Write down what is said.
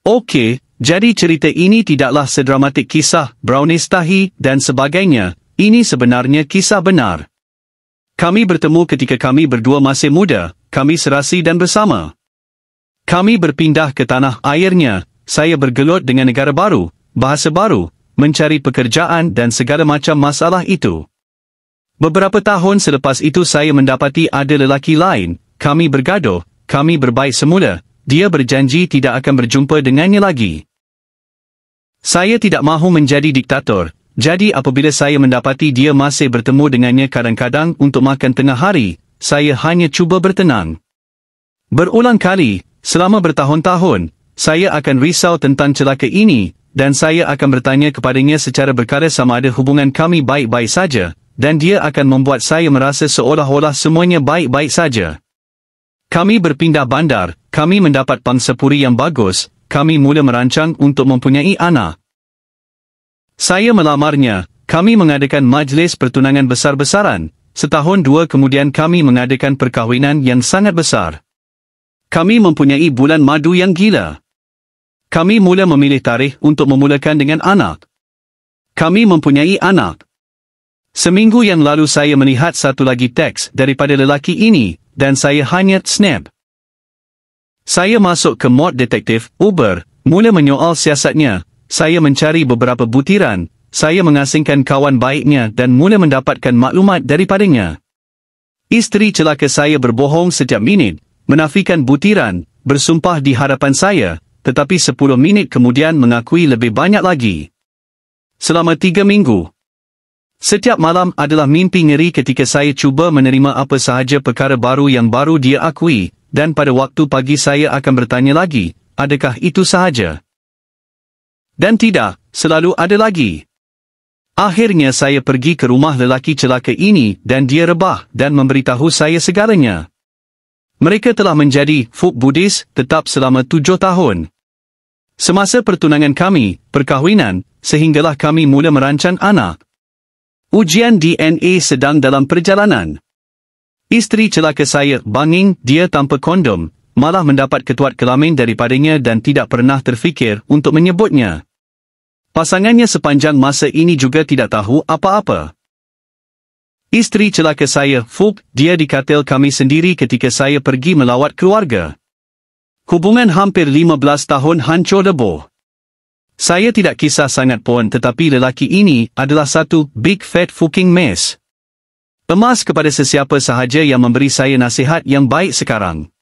Okey, jadi cerita ini tidaklah sedramatik kisah brownies tahi dan sebagainya. Ini sebenarnya kisah benar. Kami bertemu ketika kami berdua masih muda, kami serasi dan bersama. Kami berpindah ke tanah airnya, saya bergelut dengan negara baru, bahasa baru, mencari pekerjaan dan segala macam masalah itu. Beberapa tahun selepas itu saya mendapati ada lelaki lain, kami bergaduh, kami berbaik semula, dia berjanji tidak akan berjumpa dengannya lagi. Saya tidak mahu menjadi diktator, jadi apabila saya mendapati dia masih bertemu dengannya kadang-kadang untuk makan tengah hari, saya hanya cuba bertenang. Berulang kali, selama bertahun-tahun, saya akan risau tentang celaka ini, dan saya akan bertanya kepadanya secara berkala sama ada hubungan kami baik-baik saja, dan dia akan membuat saya merasa seolah-olah semuanya baik-baik saja. Kami berpindah bandar, kami mendapat pangsapuri yang bagus, kami mula merancang untuk mempunyai anak. Saya melamarnya, kami mengadakan majlis pertunangan besar-besaran, setahun dua kemudian kami mengadakan perkahwinan yang sangat besar. Kami mempunyai bulan madu yang gila. Kami mula memilih tarikh untuk memulakan dengan anak. Kami mempunyai anak. Seminggu yang lalu saya melihat satu lagi teks daripada lelaki ini, dan saya hanya snap. Saya masuk ke mod detektif, Uber, mula menyoal siasatnya, saya mencari beberapa butiran, saya mengasingkan kawan baiknya dan mula mendapatkan maklumat daripadanya. Isteri celaka saya berbohong setiap minit, menafikan butiran, bersumpah di hadapan saya, tetapi 10 minit kemudian mengakui lebih banyak lagi. Selama 3 minggu. Setiap malam adalah mimpi ngeri ketika saya cuba menerima apa sahaja perkara baru yang baru dia akui, dan pada waktu pagi saya akan bertanya lagi, adakah itu sahaja? Dan tidak, selalu ada lagi. Akhirnya saya pergi ke rumah lelaki celaka ini dan dia rebah dan memberitahu saya segalanya. Mereka telah menjadi folk Buddhis tetap selama 7 tahun. Semasa pertunangan kami, perkahwinan, sehinggalah kami mula merancang anak. Ujian DNA sedang dalam perjalanan. Isteri celaka saya, banging, dia tanpa kondom, malah mendapat ketuat kelamin daripadanya dan tidak pernah terfikir untuk menyebutnya. Pasangannya sepanjang masa ini juga tidak tahu apa-apa. Isteri celaka saya, Fuk, dia di katil kami sendiri ketika saya pergi melawat keluarga. Hubungan hampir 15 tahun hancur lebur. Saya tidak kisah sangat pun tetapi lelaki ini adalah satu big fat fucking mess. Emas kepada sesiapa sahaja yang memberi saya nasihat yang baik sekarang.